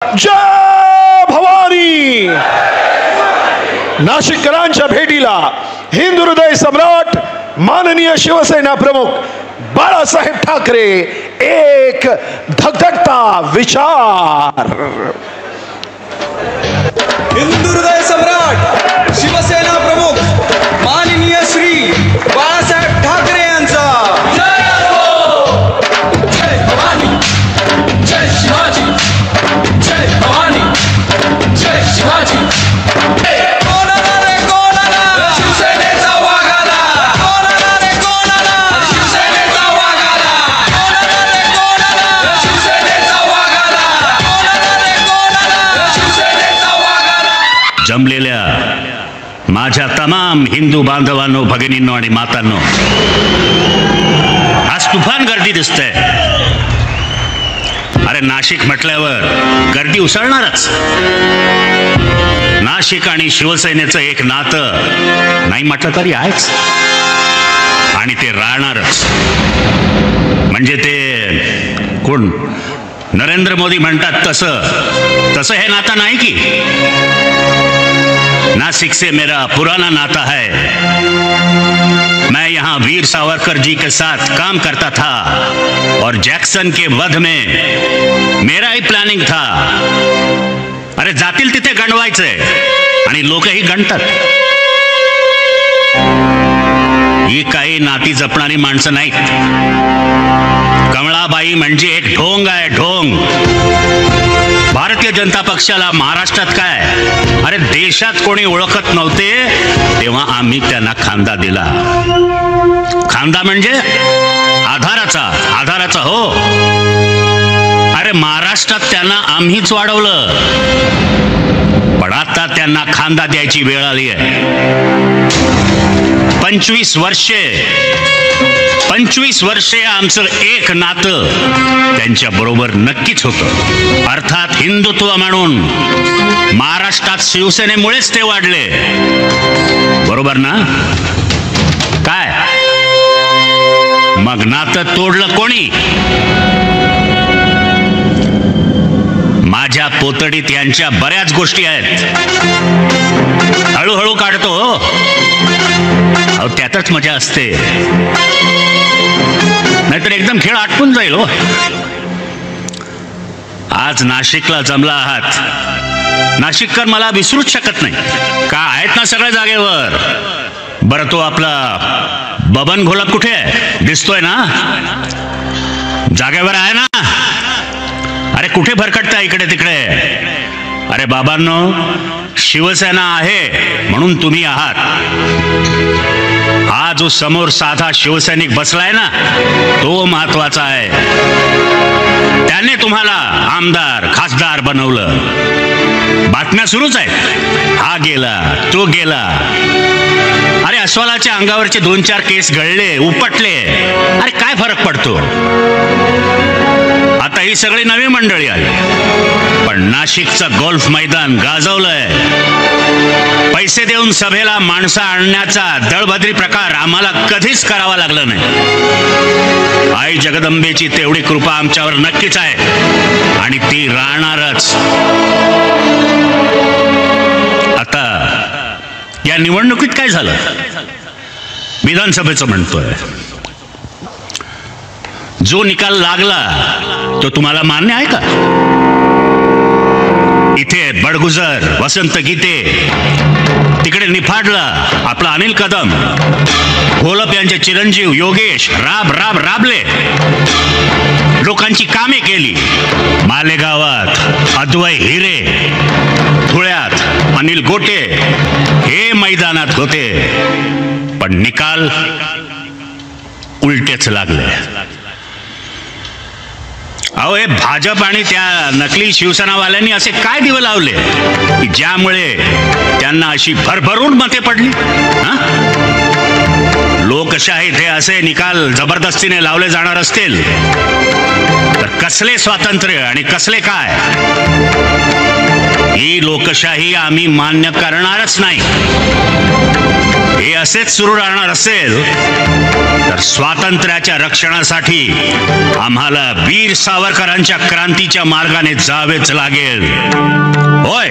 जय भवानी. नाशिककरांच्या भेटीला हिंदू हृदय सम्राट माननीय शिवसेना प्रमुख बाळासाहेब ठाकरे एक धगधगता विचार. हिंदू हृदय सम्राट शिवसेना प्रमुख माननीय श्री बाळासाहेब ठाकरे यांचा जय हो. जय भवानी. जय शिवाजी. जय भवानी. जय शिवाजी. शिवसेनेचा वाघाला. शिवसेनेचा वाघाला. शिवसेनेचा वाघाला. शिवसेनेचा वाघाला. जमलेल्या माझ्या तमाम हिंदू बांधवांनो, भगिनींनो आणि मातांनो, आज तुफान गर्दी दिसते. अरे नाशिक म्हटल्यावर गर्दी उसळणारच. नाशिक आणि शिवसेनेचं एक नातं नाही म्हटलं तरी आहेच, आणि ते राहणारच. म्हणजे ते कोण नरेंद्र मोदी म्हणतात तसं हे नातं नाही की. नासिक से मेरा पुराना नाता है. मैं यहाँ वीर सावरकर जी के साथ काम करता था और जैक्सन के वध में मेरा ही प्लॅनिंग था. अरे जातील तिथे गणवायचंय आणि लोकही गणतात. ही काही नाती जपणारी माणसं नाहीत. कमळाबाई म्हणजे एक ढोंग आहे, ढोंग. भारतीय जनता पक्षाला महाराष्ट्रात काय, अरे देशात कोणी ओळखत नव्हते तेव्हा आम्ही त्यांना खांदा दिला. खांदा म्हणजे आधाराचा हो. अरे महाराष्ट्रात त्यांना आम्हीच वाढवलं, पण आता त्यांना खांदा द्यायची वेळ आली आहे. 25 वर्षे आमचं एक नातं त्यांच्या बरोबर नक्कीच होतं. अर्थात हिंदुत्व म्हणून महाराष्ट्रात शिवसेनेमुळेच ते वाढले, बरोबर ना? काय मग नातं तोडलं कोणी? माझ्या पोतडीत यांच्या बऱ्याच गोष्टी आहेत. हळूहळू काढतो हो, त्यातच मजा असते. नाहीतर एकदम खेळ आटपून जाईल हो. आज नाशिकला जमला आहात. नाशिककर मला विसरूच शकत नाही. का आहेत ना सगळ्या जागेवर. बरं तो आपला बबन घोलप कुठे आहे? दिसतोय ना? जागेवर आहे ना? अरे कुठे भरकटता इकडे तिकडे? अरे बाबांनो, शिवसेना आहे म्हणून तुम्ही आहात. हा जो समोर साधा शिवसैनिक बसलाय ना, तो महत्वाचा आहे. त्याने तुम्हाला आमदार खासदार बनवलं. बातम्या सुरूच आहेत, हा गेला तो गेला. अरे अस्वलाच्या अंगावरचे 2-4 केस गळले, उपटले. अरे काय फरक पडतो? आता ही सगळी नवी मंडळी आली, पण नाशिकचं गोल्फ मैदान गाजवलंय. पैसे देऊन सभेला माणसं आणण्याचा दळभद्री प्रकार आम्हाला कधीच करावा लागला नाही. आई जगदंबेची तेवढी कृपा आमच्यावर नक्कीच आहे आणि ती राहणारच. आता या निवडणुकीत काय झालं? विधानसभेचं म्हणतोय. जो निकाल लागला तो तुम्हाला मान्य आहे का? इथे बडगुजर, वसंत गीते, तिकडे निफाडला आपला अनिल कदम, घोलप यांचे चिरंजीव योगेश राबले. लोकांची कामे केली. मालेगावात अद्वै हिरे, धुळ्यात अनिल गोटे हे मैदानात होते, पण निकाल उलटेच लागले. अहो, हे भाजप आणि त्या नकली शिवसेनावाल्यांनी असे काय दिवे लावले की ज्यामुळे त्यांना अशी भरभरून मते पडली? लोकशाहीत हे असे निकाल जबरदस्तीने लावले जाणार असतील तर कसले स्वातंत्र्य आणि कसले काय? ही लोकशाही आम्ही मान्य करणारच नाही. हे असेच सुरू राहणार असेल तर स्वातंत्र्याच्या रक्षणासाठी आम्हाला वीर सावरकरांच्या क्रांतीच्या मार्गाने जावेच लागेल. होय,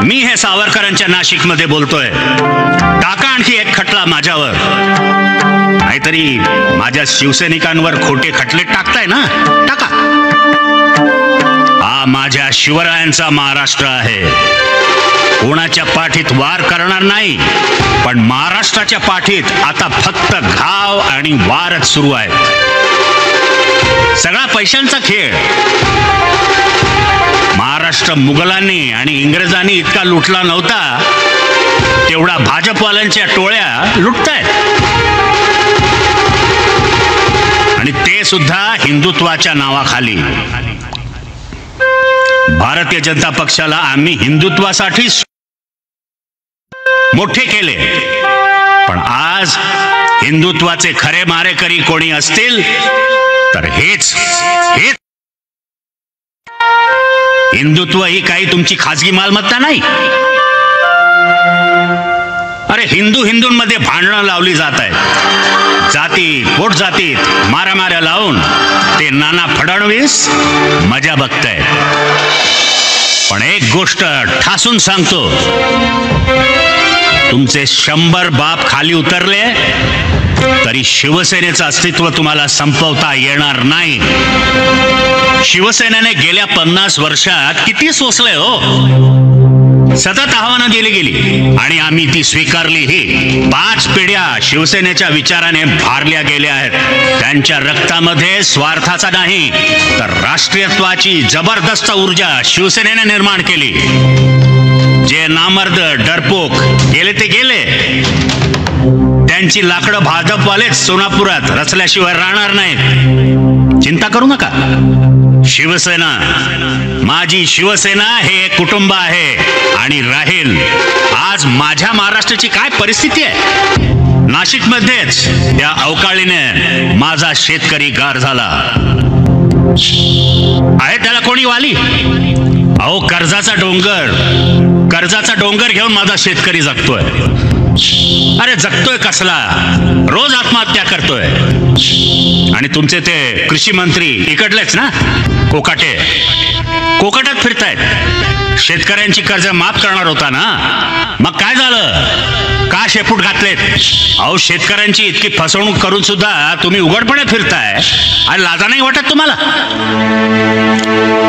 मी हे सावरकरांच्या नाशिकमध्ये बोलतोय. टाका आणखी एक खटला माझ्यावर, नाहीतरी माझ्या शिवसैनिकांवर खोटे खटले टाकताय ना, टाका. हा माझ्या शिवरायांचा महाराष्ट्र आहे. कोणाच्या पाठीत वार करणार नाही, पण महाराष्ट्राच्या पाठीत आता फक्त घाव आणि वारच सुरू आहे. सगळा पैशांचा खेळ. महाराष्ट्र मुघलांनी आणि इंग्रजांनी इतका लुटला नव्हता तेवढा भाजपवाल्यांच्या टोळ्या लुटतायत, आणि ते सुद्धा हिंदुत्वाच्या नावाखाली. भारतीय जनता पक्षाला आम्ही हिंदुत्वासाठी मोठे केले, पण आज हिंदुत्वाचे खरे मारेकरी कोणी असतील तर हेच. हिंदुत्व ही काही तुमची खाजगी मालमत्ता नाही. अरे हिंदूंमध्ये भांडणं लावली जात आहेत. जातीत पोटजातीत मारामाऱ्या लावून ते नाना फडणवीस मजा बघतायत. पण एक गोष्ट ठासून सांगतो, तुमचे 100 बाप खाली उतरले तरी शिवसेनेचं अस्तित्व तुम्हाला संपवता येणार नाही. शिवसेनेने गेल्या 50 वर्षात किती सोसले हो. सतत आव्हानं गेली आणि आम्ही ती स्वीकारलीही. 5 पिढ्या शिवसेनेच्या विचाराने भारल्या गेल्या आहेत. त्यांच्या रक्तामध्ये स्वार्थाचा नाही तर राष्ट्रीयत्वाची जबरदस्त ऊर्जा शिवसेनेने निर्माण केली. जे नामर्द डरपोक गेले ते गेले. त्यांची लाकडं भाजपवालेच सोलापुरात रचल्याशिवाय राहणार नाहीत. चिंता करू नका. शिवसेना, माझी शिवसेना हे एक कुटुंब आहे आणि राहील. आज माझ्या महाराष्ट्राची काय परिस्थिती आहे. नाशिकमध्येच त्या अवकाळीने माझा शेतकरी गार झाला आहे. त्याला कोणी वाली? अहो, कर्जाचा डोंगर घेऊन माझा शेतकरी जगतोय. अरे जगतोय कसला, रोज आत्महत्या करतोय. आणि तुमचे ते कृषी मंत्री इकडलेच ना, कोकाटात फिरतायत. शेतकऱ्यांची कर्ज माफ करणार होता ना, मग काय झालं? का शेपूट घातलेत? अहो, शेतकऱ्यांची इतकी फसवणूक करून सुद्धा तुम्ही उघडपणे फिरताय आणि लाजा नाही वाटत तुम्हाला?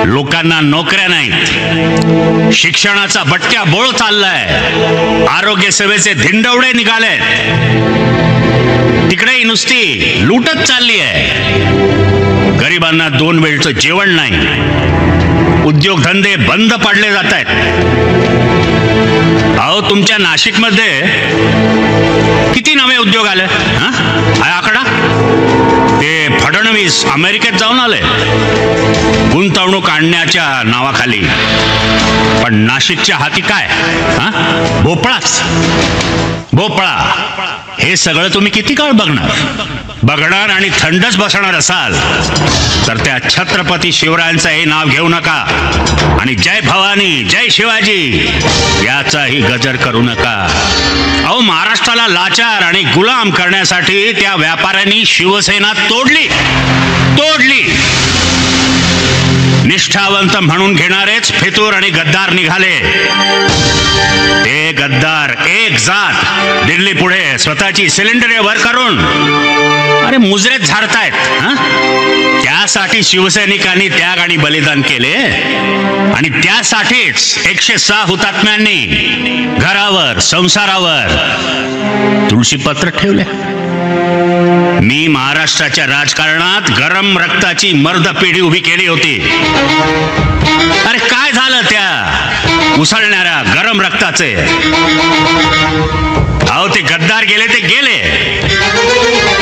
लोकांना नोकऱ्या नाहीत, शिक्षणाचा बट्ट्या बोळ चाललाय, आरोग्य सेवेचे धिंडवडे निघाले, तिकडेही नुसती लूटच चालली आहे. गरिबांना 2 वेळचं जेवण नाही, उद्योगधंदे बंद पाडले जात आहेत. अहो, तुमच्या नाशिकमध्ये किती नवे उद्योग आले? हा आकडा? ते फडणवीस अमेरिकेत जाऊन आले गुंतवणूक आणण्याच्या नावाखाली, पण नाशिकच्या हाती काय? भोपळा. हे सगळं तुम्ही किती काळ बघणार आणि थंडच बसणार असाल तर त्या छत्रपती शिवरायांचंही नाव घेऊ नका आणि जय भवानी जय शिवाजी याचाही गजर करू नका. अहो, महाराष्ट्राला लाचार आणि गुलाम करण्यासाठी त्या व्यापाऱ्यांनी शिवसेना तोडली. निष्ठावंत म्हणून घेणारेच फितूर आणि गद्दार निघाले. ते गद्दार एक जात दिल्ली पुढे स्वतःची सिलेंडर वर करून अरे मुजरेत झाडतायत. त्यासाठी शिवसैनिकांनी त्याग आणि बलिदान केले आणि त्यासाठीच 106 हुतात्म्यांनी घरावर संसारावर तुळशीपत्र ठेवले. मी महाराष्ट्राच्या राजकारणात गरम रक्ताची मर्द पिढी उभी केली होती. अरे काय झालं त्या उसळणाऱ्या गरम रक्ताचे? अहो, ते गद्दार गेले ते गेले.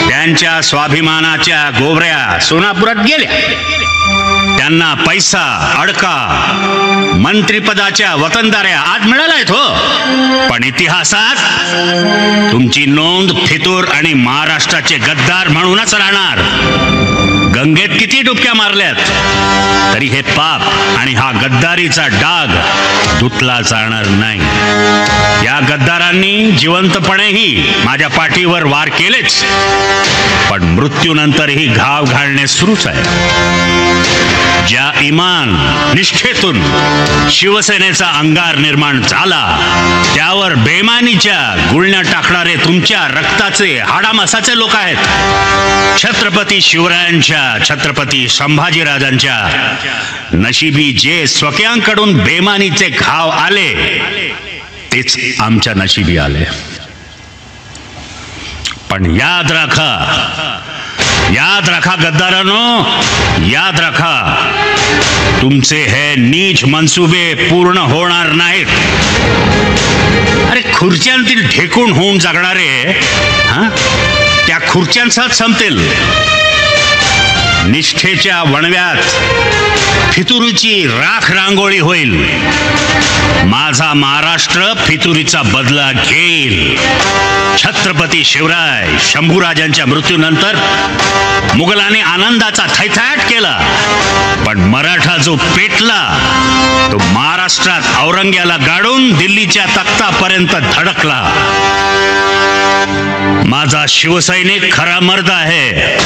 त्यांच्या स्वाभिमानाच्या गोवऱ्या सोलापुरात गेल्या. त्यांना पैसा, अडका, मंत्रिपदाच्या वतनदाऱ्या आज मिळाल्यात हो, पण इतिहासात तुमची नोंद फितूर आणि महाराष्ट्राचे गद्दार म्हणूनच राहणार. गंगेत किती डुबक्या मारल्यात तरी हे पाप आणि हा गद्दारीचा डाग धुतला जाणार नाही. या गद्दारांनी जिवंतपणेही माझ्या पाठीवर वार केलेच, पण मृत्यूनंतरही घाव घालणे सुरूच आहे. ज्या इमान निष्ठेतून शिवसेनेचा अंगार निर्माण झाला त्यावर बेमानीच्या गुळण्या टाकणारे तुमच्या रक्ताचे हाडामासाचे लोक आहेत. छत्रपती शिवरायांच्या, छत्रपती संभाजीराजांच्या नशिबी जे स्वकीयांकडून बेमानीचे घाव आले तेच आमच्या नशिबी आले. पण याद राखा गद्दारांनो, याद राखा, तुमचे हे नीच मनसुबे पूर्ण होणार नाहीत. अरे खुर्च्यांतील ढेकून होऊन जगणारे त्या खुर्च्यांचाच संपतील. निष्ठेच्या वणव्यात फितुरीची राख रांगोळी होईल. माझा महाराष्ट्र फितुरीचा बदला घेईल. छत्रपती शिवराय शंभूराजांच्या मृत्यूनंतर मुघलांनी आनंदाचा थैथाट केला, पण मराठा जो पेटला तो महाराष्ट्रात औरंग्याला गाडून दिल्लीच्या तख्तापर्यंत धडकला. माझा शिवसैनिक खरा मर्द आहे,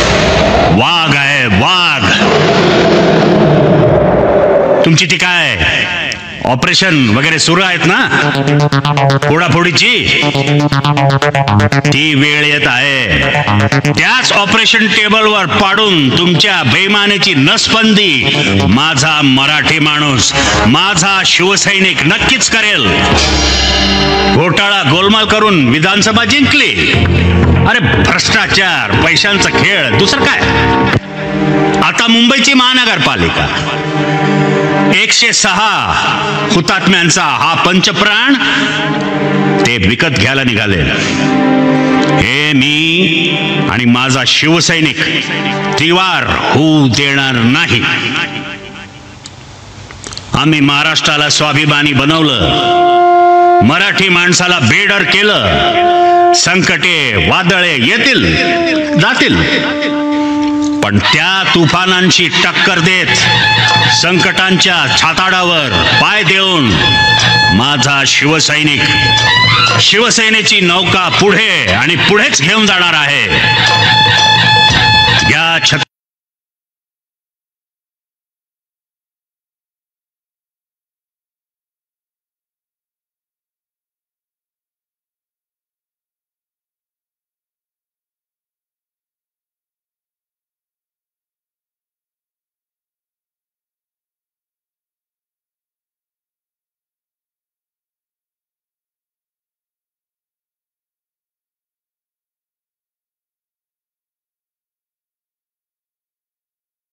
वाघ आहे, वाघ. तुमची ती काय ऑपरेशन वगैरे सुरू आहेत ना फोडाफोडीची, ती वेळ येत आहे. त्याच ऑपरेशन टेबलवर पाडून तुमच्या बेईमानीची नसबंदी माझा मराठी माणूस, माझा शिवसैनिक नक्कीच करेल. घोटाळा गोलमाल करून विधानसभा जिंकली. अरे भ्रष्टाचार, पैशांचा खेळ, दुसरं काय. आता मुंबईची महानगरपालिका 106 हुतात्म्यांचा हा पंचप्राण ते विकत घ्यायला निघाले. हे मी आणि माझा शिवसैनिक त्रिवार होऊ देणार नाही. आम्ही महाराष्ट्राला स्वाभिमानी बनवलं, मराठी माणसाला बेडर केलं. संकटे वादळे येतील जातील, पण त्या तुफानांची टक्कर देत संकटांच्या छाताडावर पाय देऊन माझा शिवसैनिक शिवसेनेची नौका पुढे आणि पुढेच घेऊन जाणार आहे. या